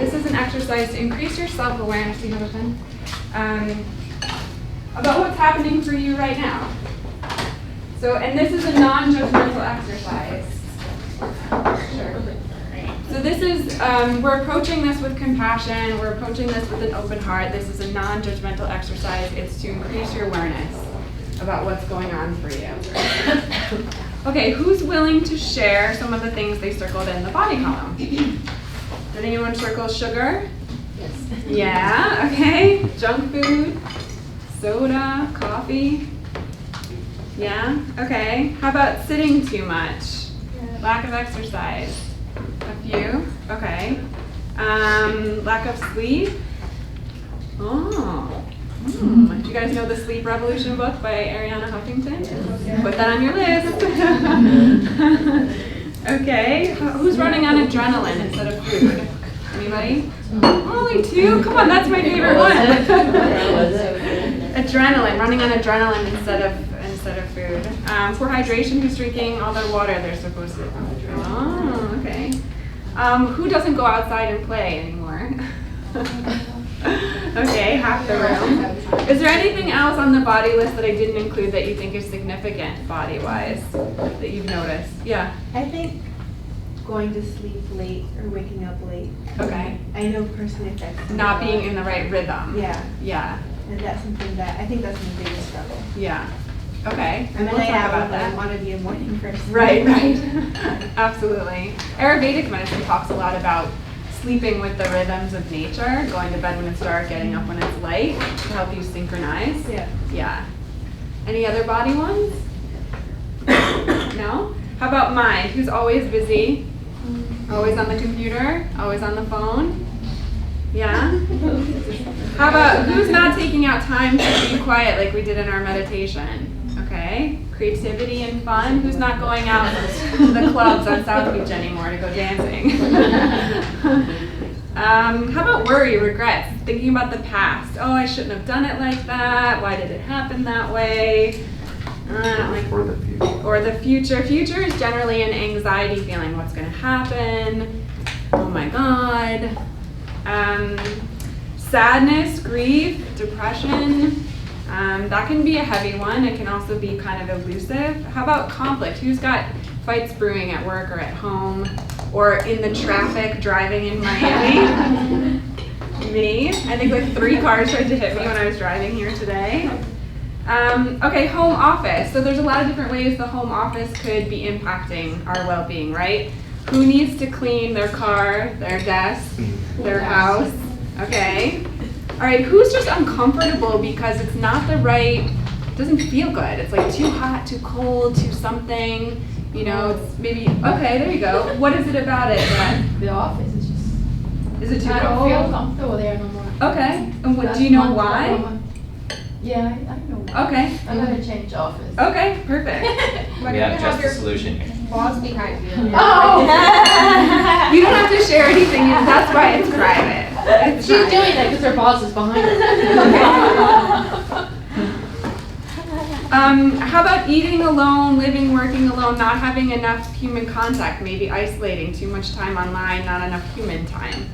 This is an exercise to increase your self-awareness. Do you have a pen? About what's happening for you right now. So, and this is a non-judgmental exercise. Sure. So this is, we're approaching this with compassion. We're approaching this with an open heart. This is a non-judgmental exercise. It's to increase your awareness about what's going on for you. Okay, who's willing to share some of the things they circled in the body column? Did anyone circle sugar? Yes. Yeah, okay. Junk food, soda, coffee. Yeah, okay. How about sitting too much? Lack of exercise? A few, okay. Lack of sleep? Oh. Do you guys know the Sleep Revolution book by Arianna Huffington? Yeah. Put that on your list. Okay, who's running on adrenaline instead of food? Anybody? Only two? Come on, that's my favorite one. Adrenaline, running on adrenaline instead of food. For hydration, who's drinking all their water they're supposed to? Oh, okay. Who doesn't go outside and play anymore? Okay, half the room. Is there anything else on the body list that I didn't include that you think is significant body-wise that you've noticed? Yeah. I think going to sleep late or waking up late. Okay. I know personally affects me. Not being in the right rhythm. Yeah. Yeah. And that's something that I think that's my biggest struggle. Yeah. Okay. I'm a We'll night talk owl, about but I that. want to be a morning person. Right. Absolutely. Ayurvedic medicine talks a lot about sleeping with the rhythms of nature, going to bed when it's dark, getting up when it's light, to help you synchronize. Yeah. Yeah. Any other body ones? No? How about mind? Who's always busy? Always on the computer? Always on the phone? Yeah? How about who's not taking out time to be quiet like we did in our meditation? Okay. Creativity and fun. Who's not going out to the clubs on South Beach anymore to go dancing? How about worry, regrets, thinking about the past? Oh, I shouldn't have done it like that. Why did it happen that way? Or the future. Or the future. Future is generally an anxiety feeling. What's going to happen? Oh my God. Sadness, grief, depression. That can be a heavy one. It can also be kind of elusive. How about conflict? Who's got fights brewing at work or at home or in the traffic driving in Miami? Me. I think like 3 cars tried to hit me when I was driving here today. Okay, home office. So there's a lot of different ways the home office could be impacting our well-being, right? Who needs to clean their car, their desk, their house? Okay. All right, who's just uncomfortable because it's not the right, it doesn't feel good. It's like too hot, too cold, too something. You know, it's maybe, okay, there you go. What is it about it that? The office is just. Is it too I don't cold? feel comfortable there no more. Okay, and what, That's do you know one why? problem. Yeah, I know. Okay, I'm gonna change office. okay, perfect. We have just a solution here. Boss behind you. Oh! You don't have to share anything, that's why it's private. It's She's private. doing that because her boss is behind her. How about eating alone, living, working alone, not having enough human contact, maybe isolating, too much time online, not enough human time?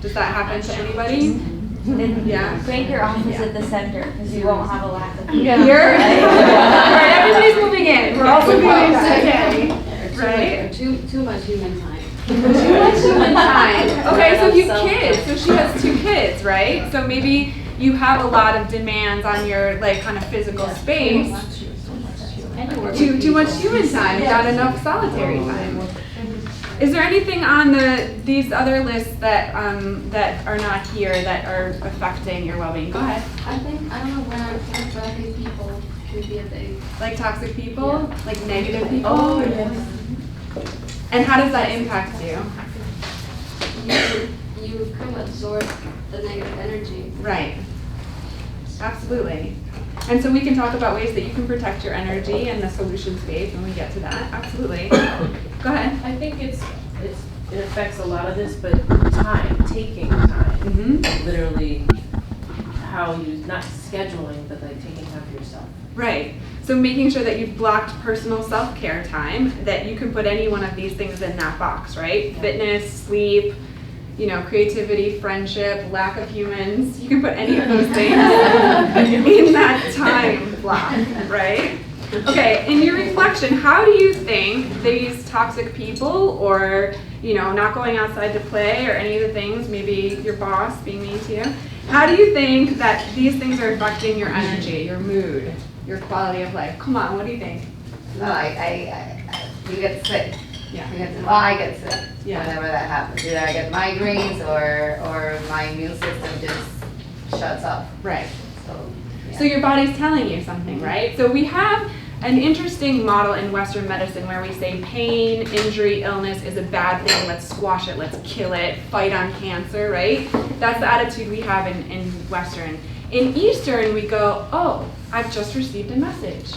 Does that happen to anybody? Then Yeah. break your office at the center because you won't have a lack of Here? Alright, everybody's moving in. We're all moving in today. Right? Too much human time. Too much human time. Okay, so if you have kids, so she has 2 kids, right? So maybe you have a lot of demands on your like kind of physical space. Too much human time, not enough solitary time. Is there anything on these other lists that that are not here that are affecting your well-being? Go ahead. I don't know where I think, but I think people could be a big. Like toxic people, like negative people. Oh, yes. And how does that impact you? You kind of absorb the negative energy. Right. Absolutely. And so we can talk about ways that you can protect your energy and the solution space when we get to that. Absolutely. Go ahead. I think it affects a lot of this, but taking time. Mm-hmm. Literally, how you, not scheduling, but like taking time for yourself. Right. So making sure that you've blocked personal self-care time, that you can put any one of these things in that box, right? Yeah. Fitness, sleep, creativity, friendship, lack of humans. You can put any of those things in that time block, right? Okay, in your reflection, how do you think these toxic people or, not going outside to play or any of the things, maybe your boss being mean to you, how do you think that these things are affecting your energy, your mood, your quality of life? Come on, what do you think? No, you get sick. Yeah. I get sick Yeah. whenever that happens. Either I get migraines or my immune system just shuts off. Right. So, yeah. So your body's telling you something, right? So we have an interesting model in Western medicine where we say pain, injury, illness is a bad thing. Let's squash it. Let's kill it. Fight on cancer, right? That's the attitude we have in Western. In Eastern, we go, oh, I've just received a message,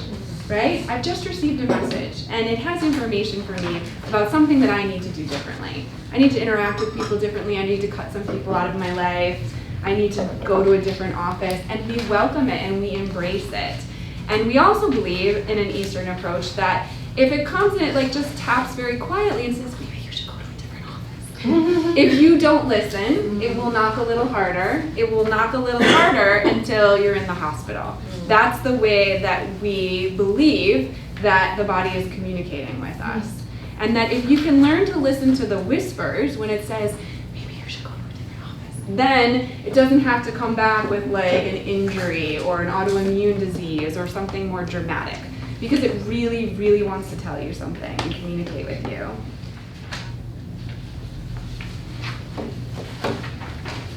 right? I've just received a message, and it has information for me about something that I need to do differently. I need to interact with people differently. I need to cut some people out of my life. I need to go to a different office, and we welcome it and we embrace it. And we also believe in an Eastern approach that if it comes and it just taps very quietly and says, maybe you should go to a different office. If you don't listen, it will knock a little harder. It will knock a little harder until you're in the hospital. That's the way that we believe that the body is communicating with us. And that if you can learn to listen to the whispers when it says, then it doesn't have to come back with an injury or an autoimmune disease or something more dramatic, because it really, really wants to tell you something and communicate with you.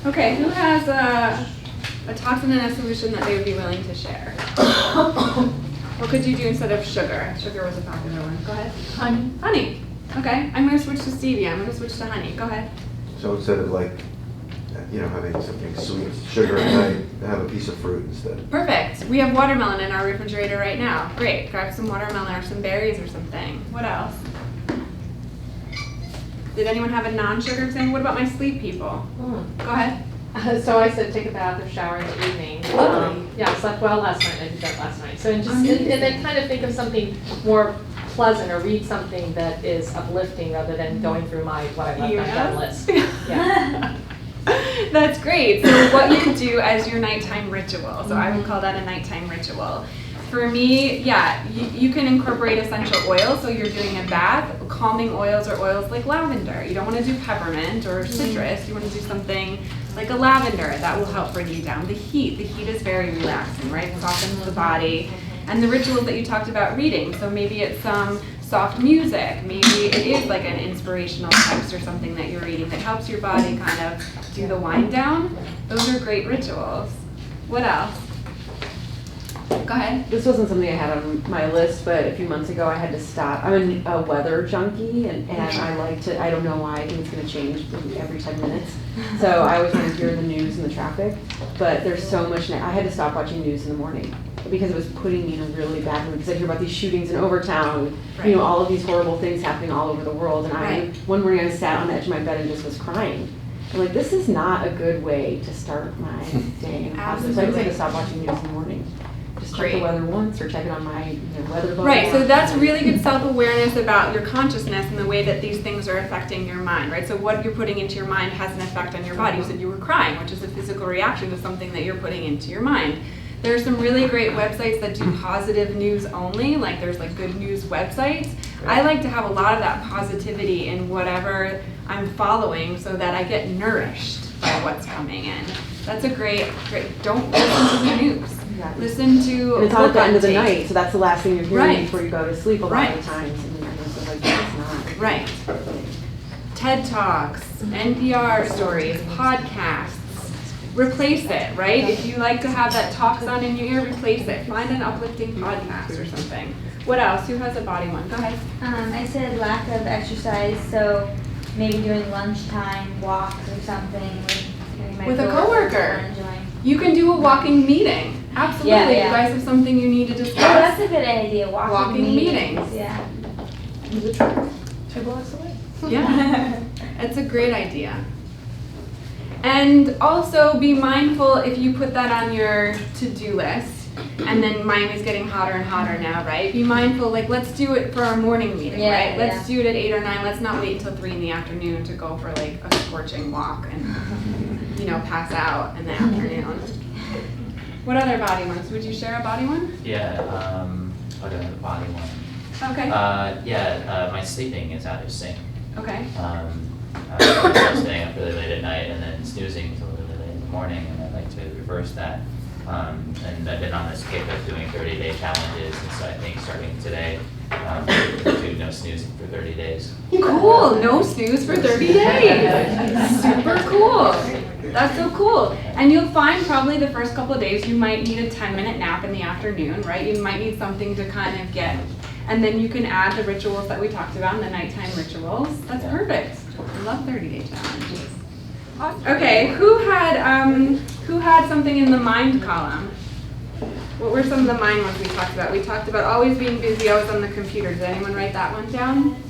Okay, who has a toxin and a solution that they would be willing to share? What could you do instead of sugar? Sugar was a popular one. Go ahead. Honey. Honey. Okay, I'm going to switch to stevia. I'm going to switch to honey. Go ahead. So instead of having something sweet, sugar at night, have a piece of fruit instead. Perfect. We have watermelon in our refrigerator right now. Great. Grab some watermelon or some berries or something. What else? Did anyone have a non-sugar example? What about my sleep people? Go ahead. So I said take a bath or shower in the evening. Lovely. Yeah, I slept well last night. I did that last night. So and then kind of think of something more pleasant, or read something that is uplifting rather than going through what I left on my list. Yeah. That's great. So what you do as your nighttime ritual. So I would call that a nighttime ritual. For me, yeah, you can incorporate essential oils. So you're doing a bath, calming oils or oils like lavender. You don't want to do peppermint or citrus. You want to do something like a lavender that will help bring you down. The heat is very relaxing, right? It softens the body. And the rituals that you talked about reading. So maybe it's some soft music. Maybe it is like an inspirational text or something that you're reading that helps your body kind of do the wind down. Those are great rituals. What else? Go ahead. This wasn't something I had on my list, but a few months ago I had to stop. I'm a weather junkie, and I like to, I don't know why, I think it's going to change every 10 minutes. So I always want to hear the news and the traffic, but there's so much, I had to stop watching news in the morning because it was putting me in a really bad mood, because I hear about these shootings in Overtown, Right. All of these horrible things happening all over the world, and one morning I sat on the edge of my bed and just was crying. I'm like, this is not a good way to start my day in positive. So I just had to stop watching news in the morning. Just check the weather once, or check it on my weather bug. Right, so that's really good self-awareness about your consciousness and the way that these things are affecting your mind, right? So what you're putting into your mind has an effect on your body. You said you were crying, which is a physical reaction to something that you're putting into your mind. There are some really great websites that do positive news only, like there's good news websites. I like to have a lot of that positivity in whatever I'm following so that I get nourished by what's coming in. That's a great, don't listen to the news. Exactly. Listen to And it's all at the end of the tape. night, so that's the last thing you're hearing Right. before you go to sleep a lot Right. of the times. And you're just like, it's not. Right. TED Talks, NPR stories, podcasts. Replace it, right? If you like to have that talks on in your ear, replace it. Find an uplifting podcast or something. What else? Who has a body one? Go ahead. I said lack of exercise, so maybe doing lunchtime walks or something With a coworker. Enjoying. You can do a walking meeting. Absolutely. Yeah, yeah. You guys have something you need to discuss. Oh, that's a good idea. Walking meetings. Yeah. 2 blocks away. Yeah. It's a great idea. And also be mindful if you put that on your to-do list. and then Miami's getting hotter and hotter now, right? Be mindful, like, let's do it for our morning meeting, Yeah, right? Let's yeah. do it at 8 or 9. Let's not wait until 3 in the afternoon to go for like a scorching walk and, pass out in the afternoon. What other body ones? Would you share a body one? Yeah, what a body one. Okay. My sleeping is out of sync. Okay. I'm staying up really late at night and then snoozing until really late in the morning, and I'd like to reverse that. And I've been on this kick of doing 30-day challenges, and so I think starting today, do no snoozing for 30 days. Cool. No snooze for 30 days. Super cool. That's so cool. And you'll find probably the first couple of days you might need a 10-minute nap in the afternoon, right? You might need something to kind of get, and then you can add the rituals that we talked about in the nighttime rituals. That's perfect. I love 30-day challenges. Okay, who had something in the mind column? What were some of the mind ones we talked about? We talked about always being busy, always on the computer. Did anyone write that one down?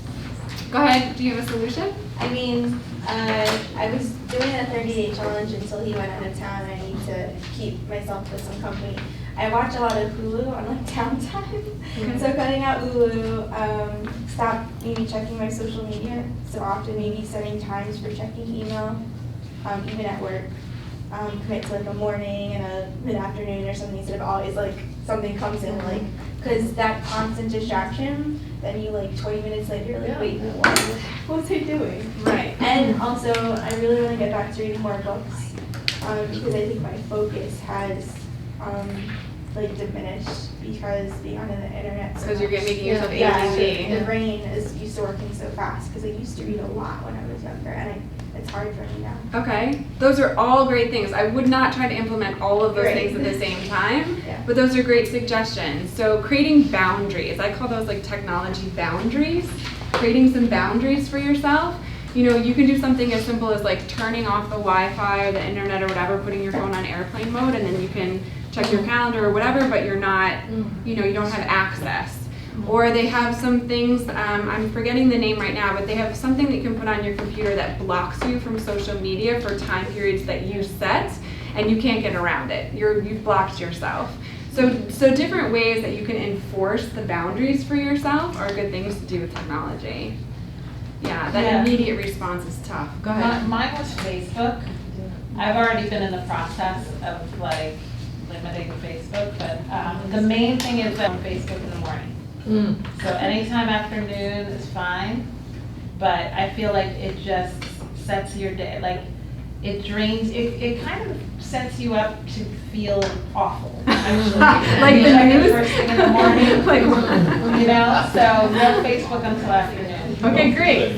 Go ahead. Do you have a solution? I mean, I was doing a 30-day challenge until he went out of town. I need to keep myself with some company. I watch a lot of Hulu on like downtime. So cutting out Hulu, stop maybe checking my social media so often, maybe setting times for checking email, even at work. Commit to like a morning and a mid-afternoon or something instead of always like something comes in like, because that constant distraction, then you like 20 minutes later, you're like, wait, what was I doing? Right. And also, I really want to get back to reading more books because I think my focus has like diminished because being on the internet. Because you're making yourself Yeah, ADHD. the brain is used to working so fast because I used to read a lot when I was younger, and it's hard for me now. Okay, those are all great things. I would not try to implement all of those Right. things at the same time, Yeah. but those are great suggestions. So creating boundaries, I call those like technology boundaries. Creating some boundaries for yourself. You can do something as simple as like turning off the Wi-Fi or the internet or whatever, putting your phone on airplane mode, and then you can check your calendar or whatever, but you're not, you don't have access. Or they have some things, I'm forgetting the name right now, but they have something that you can put on your computer that blocks you from social media for time periods that you set, and you can't get around it. You've blocked yourself. So different ways that you can enforce the boundaries for yourself are good things to do with technology. Yeah, that immediate response is tough. Go ahead. Mine was Facebook. I've already been in the process of like limiting Facebook, but the main thing is that on Facebook in the morning. So anytime afternoon is fine, but I feel like it just sets your day, like it drains, it kind of sets you up to feel awful, actually. Like the news? First thing in the morning, Like so no Facebook until afternoon. Okay, great.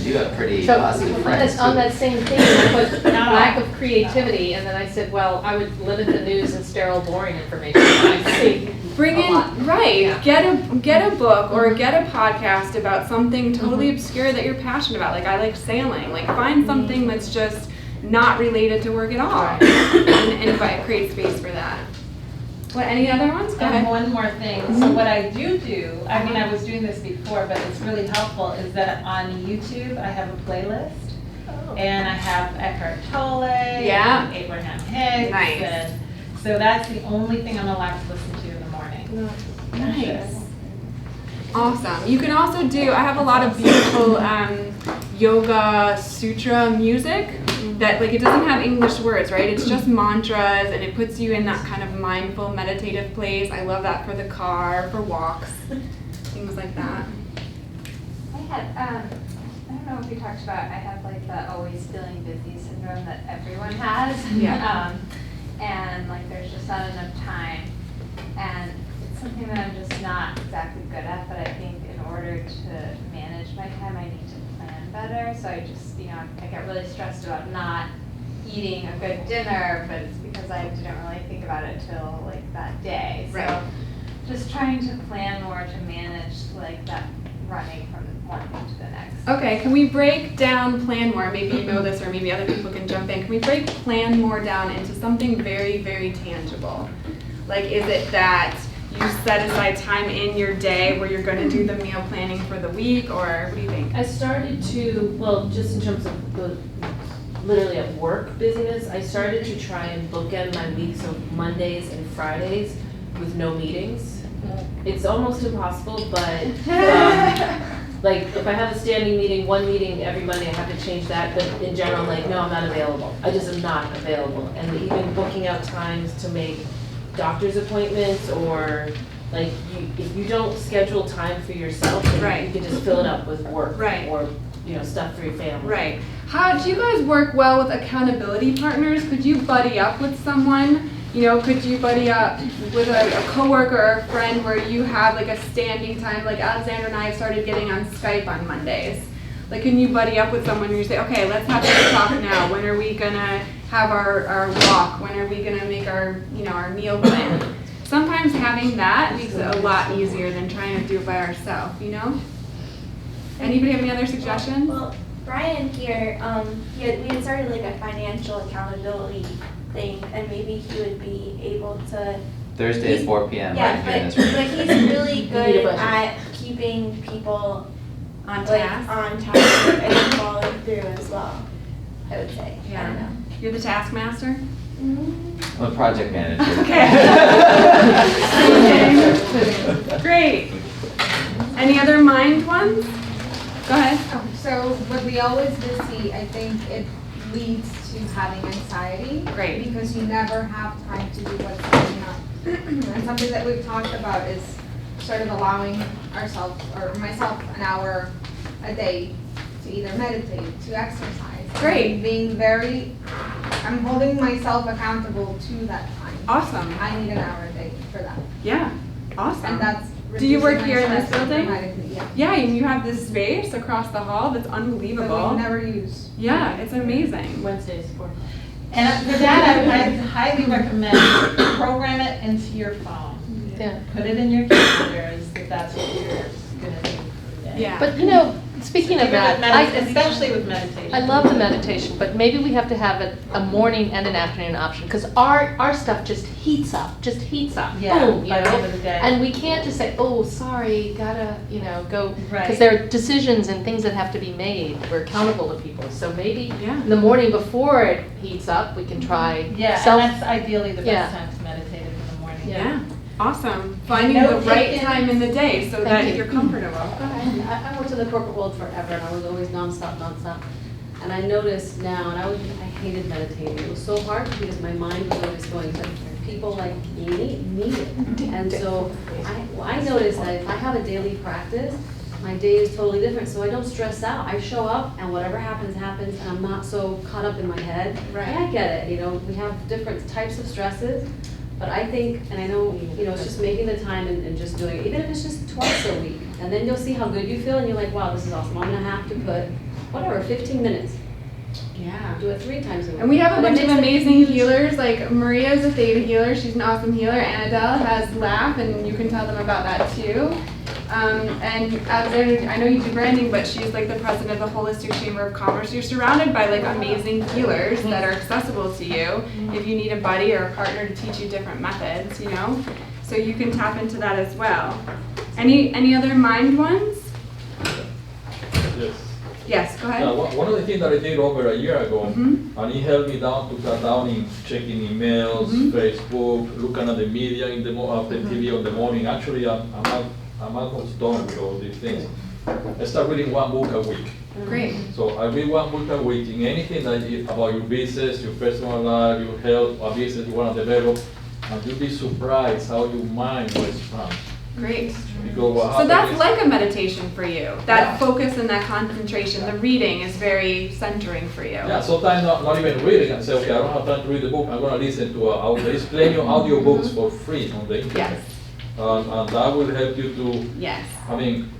You have pretty So positive friends. on that same thing, I put lack of creativity, and then I said, well, I would limit the news and sterile, boring information that I see. Bring a lot. in, right, Yeah. get a book or get a podcast about something totally obscure that you're passionate about. Like I like sailing. Like find something that's just not related to work at all and create space for that. What, any other ones? Go And ahead. one more thing, so what I do, I mean, I was doing this before, but it's really helpful, is that on YouTube, I have a playlist. And I have Eckhart Tolle, Yeah. and Abraham Hicks, Nice. and so that's the only thing I'm allowed to listen to in the morning. Nice. Awesome. You can also do, I have a lot of beautiful yoga sutra music that like it doesn't have English words, right? It's just mantras and it puts you in that kind of mindful meditative place. I love that for the car, for walks, things like that. I had, I don't know if we talked about, I have like the always feeling busy syndrome that everyone has. Yeah. And like there's just not enough time. And it's something that I'm just not exactly good at, but I think in order to manage my time, I need to plan better. So I just, I get really stressed about not eating a good dinner, but it's because I didn't really think about it till like that day. So Right. just trying to plan more to manage like that running from one thing to the next. Okay, can we break down plan more? Maybe you know this or maybe other people can jump in. Can we break plan more down into something very, very tangible? Like is it that you set aside time in your day where you're going to do the meal planning for the week, or what do you think? I started to, well, just in terms of the literally at work busyness, I started to try and bookend my weeks of Mondays and Fridays with no meetings. It's almost impossible, but like if I have a standing meeting, one meeting every Monday, I have to change that. But in general, I'm like, no, I'm not available. I just am not available. And even booking out times to make doctor's appointments or like if you don't schedule time for yourself, then Right. you can just fill it up with work Right. or stuff for your family. Right. How do you guys work well with accountability partners? Could you buddy up with someone? Could you buddy up with a coworker or a friend where you have like a standing time? Like Alexander and I have started getting on Skype on Mondays. Like, can you buddy up with someone and you say, okay, let's have this talk now. When are we gonna have our walk? When are we gonna make our meal plan? Sometimes having that makes it a lot easier than trying to do it by ourselves. Anybody have any other suggestions? Well, Brian here, we had started like a financial accountability thing, and maybe he would be able to. Thursday at 4 p.m. Yeah, right here in this but room. he's really need a good budget. at keeping people On like task? on task and following through as well. I would say. I don't know. You're the taskmaster? Mm-hmm. I'm a project manager. Okay. Great. Any other mind ones? Go ahead. So what we always do see, I think it leads to having anxiety. Great. Because you never have time to do what's coming up. And something that we've talked about is sort of allowing ourselves, or myself, an hour a day to either meditate, to exercise. Great. I'm holding myself accountable to that time. Awesome. I need an hour a day for that. Yeah. Awesome. And that's Do you work reducing here in my this stress building? dramatically, yeah. Yeah, and you have this space across the hall that's That unbelievable. we never use. Yeah, it's amazing. Wednesdays, 4 o'clock. And for that, I highly recommend program it into your phone. Yeah. Put it in your calendars that that's what you're gonna do for the day. Yeah. But speaking of Even with that, especially with meditation. I love the meditation, but maybe we have to have a morning and an afternoon option, because our stuff just heats up. Yeah, Boom, by the end of the day. And we can't just say, oh, sorry, gotta, go, Right. because there are decisions and things that have to be made. We're accountable to people. So maybe Yeah. in the morning before it heats up, we can try Yeah, self. and that's ideally the Yeah. best time to meditate is in the morning. Yeah. Awesome. Finding No the right taken. time in the day so Thank that you. you're comfortable. I worked in the corporate world forever, and I was always nonstop. And I noticed now, and I hated meditating. It was so hard because my mind was always going to people like need it. And so I noticed that if I have a daily practice, my day is totally different. So I don't stress out. I show up, and whatever happens, happens, and I'm not so caught up in my head. Right. And I get it. We have different types of stresses. But I think, and I know, it's just making the time and just doing it, even if it's just twice a week. And then you'll see how good you feel, and you're like, wow, this is awesome. I'm gonna have to put, 15 minutes. Yeah. Do it 3 times a week. And we have a But it bunch of makes a amazing huge- healers, like Maria's a theta healer, she's an awesome healer. Annabelle has Laugh, and you can tell them about that too. And Alexander, I know you do branding, but she's like the president of the Holistic Chamber of Commerce. You're surrounded by like amazing healers that are accessible to you if you need a buddy or a partner to teach you different methods, So you can tap into that as well. Any other mind ones? Yes. Yes, go ahead. One of the things that I did over a year ago, Mhm. and it helped me down to cut down in checking emails, Facebook, looking at the media in the after TV on the morning. Actually, I'm almost done with all these things. I start reading one book a week. Great. So I read one book a week in anything that is about your business, your personal life, your health, or business you want to develop, and you'll be surprised how your mind will expand. Great. Because what So happens that's is- like a meditation for you. That Yeah. focus and that concentration. The reading is very centering for you. Yeah, sometimes not even reading. I say, okay, I don't have time to read the book. I'm gonna listen to there's plenty of audio books for free on the internet. Yes. And that will help you to. Yes.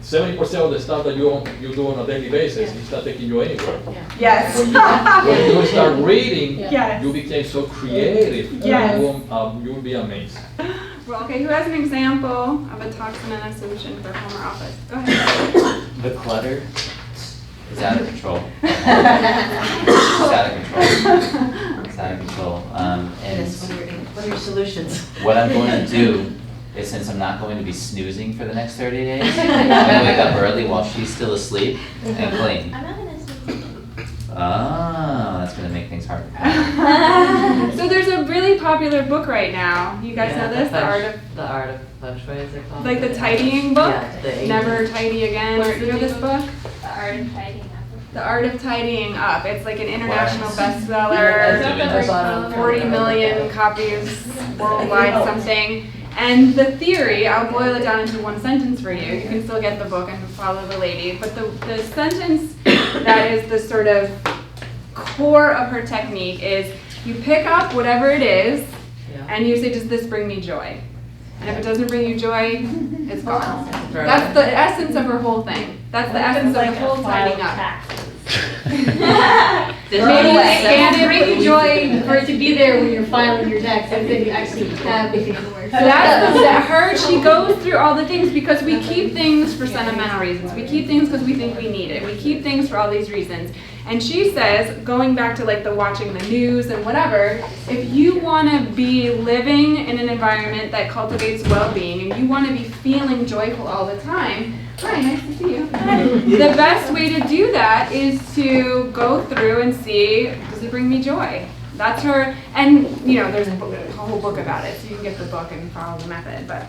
70% of the stuff that you do on a daily basis is not taking you anywhere. Yes. When you start reading, Yes. you became so creative. Yes. You'll be amazed. Well, okay, who has an example of a toxin and a solution for home or office? Go ahead. The clutter is out of control. It's out of control. It's out of control. And What are your solutions? what I'm going to do is, since I'm not going to be snoozing for the next 30 days, I'm going to wake up early while she's still asleep and clean. I'm not gonna say Oh, that's going to make everything's hard to pack. So there's a really popular book right now. You guys know this? The Art of Feng Shui, is it called? Like the tidying book? Yeah, the Never Tidy Again. You know this book? The art of tidying up. The Art of Tidying Up. It's like an international Wow. bestseller, 40 million copies worldwide, something. And the theory, I'll boil it down into one sentence for you. You can still get the book and follow the lady. But the sentence that is the sort of core of her technique is you pick up whatever it is and you say, does this bring me joy? And if it doesn't bring you joy, it's gone. That's the essence of her whole thing. That's the essence of the whole tidying up. Maybe scan it, bring you joy for it to be there when you're filing your tax, and then you actually have the paperwork. That's her, she goes through all the things because we keep things for sentimental reasons. We keep things because we think we need it. We keep things for all these reasons. And she says, going back to like the watching the news and whatever, if you want to be living in an environment that cultivates well-being and you want to be feeling joyful all the time, hi, nice to see you. The best way to do that is to go through and see, does it bring me joy? That's her, and you know, there's a whole book about it, so you can get the book and follow the method, but.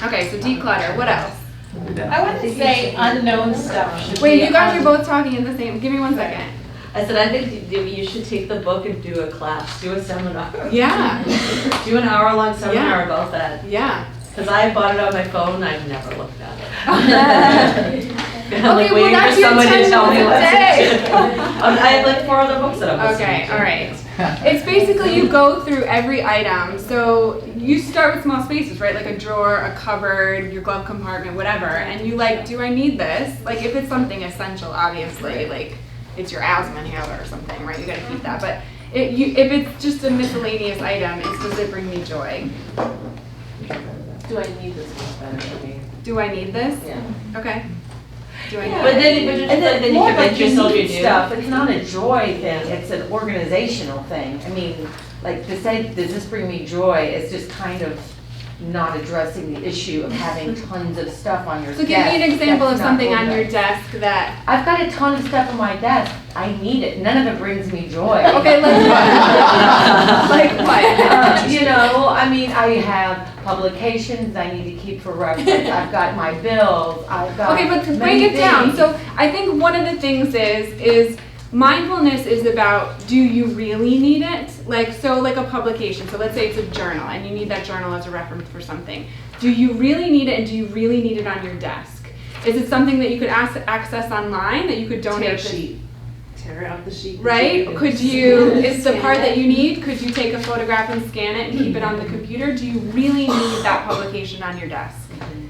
Okay, so declutter, what else? I wouldn't say unknown stuff should be. Wait, you guys are both talking in the same, give me 1 second. I said, I think you should take the book and do a class, do a seminar. Yeah. Do an hour-long seminar Yeah. about that. Yeah. Because I bought it on my phone, I've never looked at it. I'm like Okay, well, waiting that's for your someone to 10 tell me minutes a what day. to do. I have like 4 other books that I'm listening Okay, to. all right. It's basically you go through every item. So you start with small spaces, right? Like a drawer, a cupboard, your glove compartment, whatever. And you like, do I need this? Like if it's something essential, obviously, like it's your asthma inhaler or something, right? You gotta keep that. But if it's just a miscellaneous item, it's does it bring me joy? Do I need this one better for me? Do I need this? Yeah. Okay. Do I need But it? then you more convince like yourself need you do. stuff. It's not a joy thing, it's an organizational thing. I mean, like to say, does this bring me joy, is just kind of not addressing the issue of having tons of stuff on your So desk. give me an example of That's not something on your organized. desk that. I've got a ton of stuff on my desk. I need it. None of it brings me joy. Okay, like what? Like what? You know, I mean, I have publications I need to keep for reference. I've got my bills. I've got Okay, but break many it down. things. So I think one of the things is mindfulness is about, do you really need it? Like, so like a publication. So let's say it's a journal and you need that journal as a reference for something. Do you really need it and do you really need it on your desk? Is it something that you could access online that you could donate to? Tear out the sheet. Right? Could you, is the part that you need, could you take a photograph and scan it and keep it on the computer? Do you really need that publication on your desk?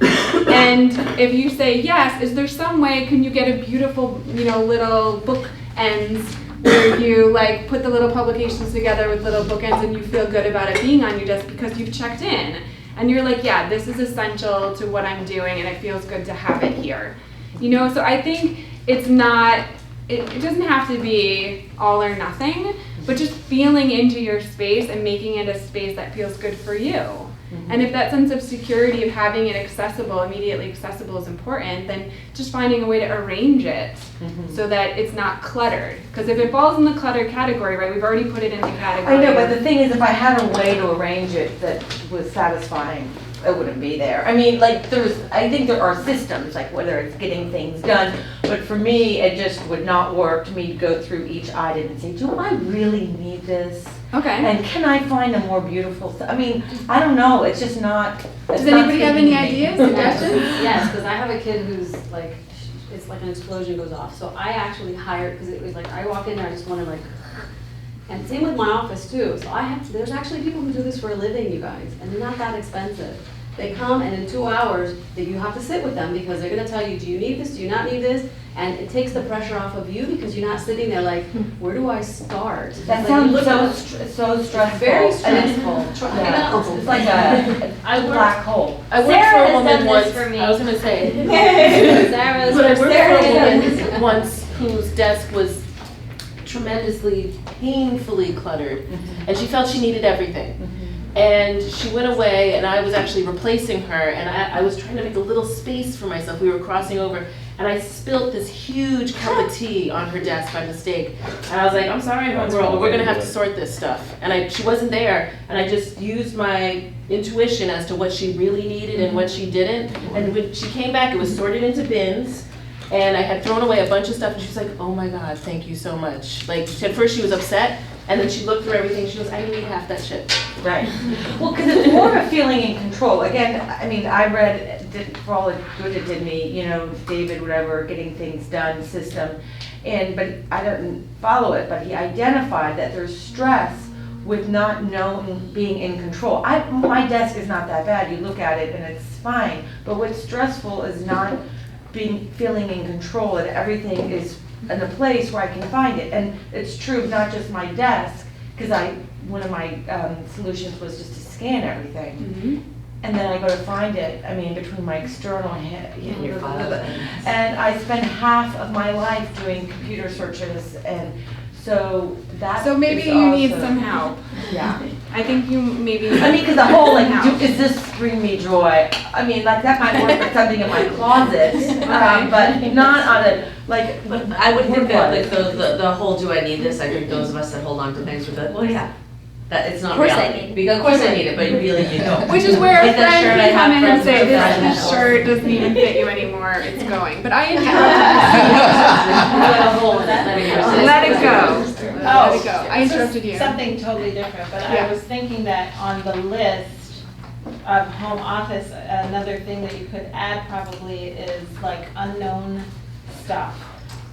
And if you say yes, is there some way, can you get a beautiful, you know, little book ends where you like put the little publications together with little bookends and you feel good about it being on your desk because you've checked in and you're like, yeah, this is essential to what I'm doing and it feels good to have it here. You know, so I think it's not, it doesn't have to be all or nothing, but just feeling into your space and making it a space that feels good for you. And if that sense of security of having it accessible, immediately accessible is important, then just finding a way to arrange it so that it's not cluttered. Because if it falls in the clutter category, right, we've already put it in the category. I know, but the thing is, if I had a way to arrange it that was satisfying, it wouldn't be there. I mean, like, I think there are systems, like whether it's getting things done, but for me, it just would not work to me to go through each item and say, do I really need this? Okay. And can I find a more beautiful, I mean, I don't know, it's just not. Does anybody have any ideas, suggestions? Yes, because I have a kid who's like, it's like an explosion goes off. So I actually hired, because it was like, I walk in there, I just want to like, and same with my office too. So there's actually people who do this for a living, you guys, and they're not that expensive. They come and in 2 hours, you have to sit with them because they're gonna tell you, do you need this, do you not need this? And it takes the pressure off of you because you're not sitting there like, where do I start? That Like, sounds you look so, at- so stressful. Very stressful. Yeah. It's like a black hole. I worked Sarah for a has woman done once, this for me. I was gonna say. Sarah's But I worked for Sarah a woman once whose desk was tremendously, painfully cluttered, and she felt she needed everything. And she went away, and I was actually replacing her, and I was trying to make a little space for myself. We were crossing over, and I spilt this huge cup of tea on her desk by mistake. And I was like, I'm sorry, homegirl, but we're gonna have to sort this stuff. And she wasn't there, and I just used my intuition as to what she really needed and what she didn't. And when she came back, it was sorted into bins. And I had thrown away a bunch of stuff, and she was like, oh my God, thank you so much. Like, at first she was upset, and then she looked through everything, she goes, I didn't eat half that shit. Right. Well, because it's more of a feeling in control. Again, I mean, I read, for all the good it did me, you know, David, whatever, getting things done system. But I didn't follow it, but he identified that there's stress with not knowing, being in control. My desk is not that bad. You look at it and it's fine. But what's stressful is not feeling in control, and everything is in a place where I can find it. And it's true, not just my desk, because one of my solutions was just to scan everything. Mm-hmm. And then I go to find it, I mean, between my external and I spend half of my life doing computer searches, and so that. So maybe is you need also- some help. Yeah. I think you maybe. I mean, because the whole, like, Help. is this bring me joy? I mean, like, that might work for something in my closet, but not on a, like. But I would think that, like, work-wise. the whole do I need this, I think those of us that hold on to things would be like, well, yeah. That it's not Of course I reality. need it. Because of course I need it, but really you don't. Which is where a Like that friend shirt can I come have in and from say, Japan. this shirt doesn't even fit you anymore, it's going. But I interrupted. Let it go. Let it go. I this is interrupted you. Something totally different, but Yeah. I was thinking that on the list of home office, another thing that you could add probably is like unknown stuff.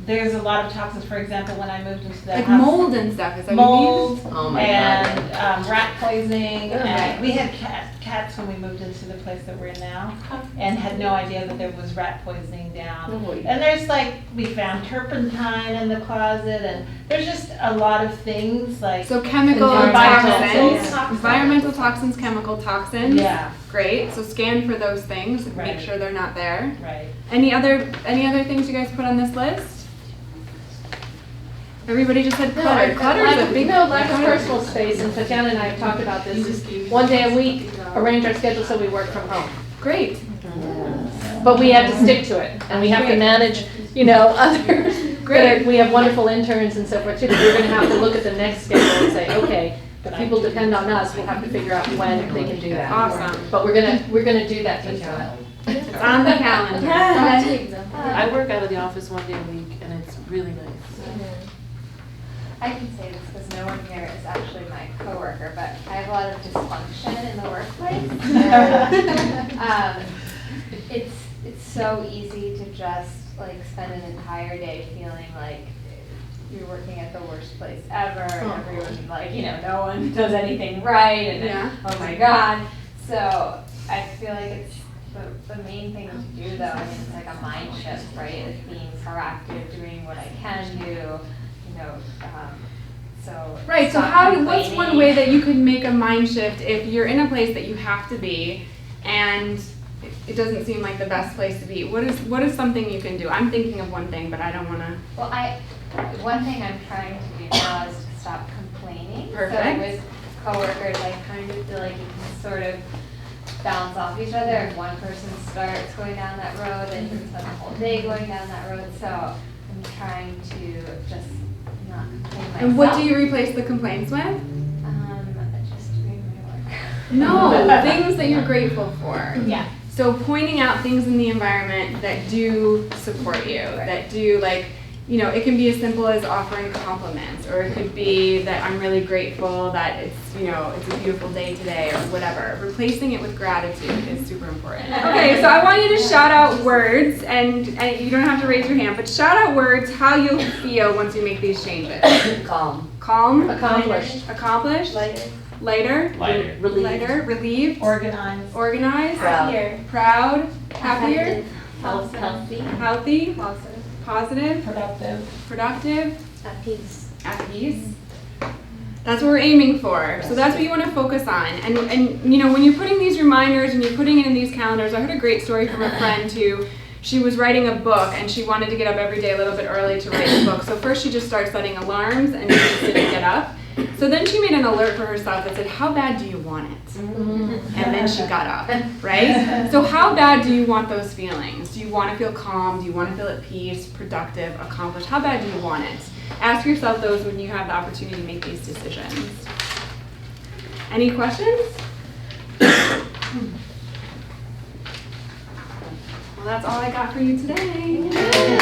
There's a lot of toxins, for example, when I moved into the Like house. mold and stuff, is that what you mean? Mold Oh my and rat poisoning, Okay. and we had cats when we moved into the place that we're in now, and had no idea that there was rat poisoning down. And there's like, we found turpentine in the closet, and there's just a lot of things like. So chemical Environmental toxins, toxins. environmental toxins, chemical toxins. Yeah, Great, so scan for those things, make Right. sure they're not there. right. Any other things you guys put on this list? Everybody just said clutter. Clutter is a big. lack of personal space, and Tatiana and I have talked about this. One day a week, arrange our schedule so we work from home. Great. But we have to stick to it, and we have to manage, you know, others. Great. We have wonderful interns and so forth too, but we're gonna have to look at the next schedule and say, okay, if people depend on us, we'll have to figure out when they can do that. Awesome. But we're gonna do that, Tatiana. It's on the calendar. I work out of the office one day a week, and it's really nice. I can say this because no one here is actually my coworker, but I have a lot of dysfunction in the workplace. It's so easy to just like spend an entire day feeling like you're working at the worst place ever, and everyone like, you know, no one does anything right, and Yeah. oh my God. So I feel like it's the main thing to do though. I mean, it's like a mind shift, right? It's being proactive, doing what I can do, you know, so. Right, so stop what's one complaining. way that you could make a mind shift if you're in a place that you have to be and it doesn't seem like the best place to be? What is something you can do? I'm thinking of one thing, but I don't wanna. Well, one thing I'm trying to do now is to stop complaining. Perfect. So with coworkers, I kind of feel like you can sort of bounce off each other. If one person starts going down that road, then you can spend the whole day going down that road. So I'm trying to just not complain myself. And what do you replace the complaints with? Just doing my work. No, things that you're grateful for. Yeah. So pointing out things in the environment that do support you, that do like, you know, it can be as simple as offering compliments, or it could be that I'm really grateful that it's, you know, it's a beautiful day today, or whatever. Replacing it with gratitude is super important. Okay, so I want you to shout out words, and you don't have to raise your hand, but shout out words how you'll feel once you make these changes. Calm. Calm. Accomplished. Accomplished. Lighter. Lighter. Lighter. Relieved. Organized. Organized. Happier. Proud. Happier. Healthy. Healthy. Positive. Productive. At peace. At peace. That's what we're aiming for. So that's what you want to focus on. And you know, when you're putting these reminders and you're putting it in these calendars, I heard a great story from a friend who, she was writing a book and she wanted to get up every day a little bit early to write the book. So first she just starts setting alarms and she just didn't get up. So then she made an alert for herself that said, how bad do you want it? And then she got up, right? So how bad do you want those feelings? Do you want to feel calm? Do you want to feel at peace, productive, accomplished? How bad do you want it? Ask yourself those when you have the opportunity to make these decisions. Any questions? Well, that's all I got for you today.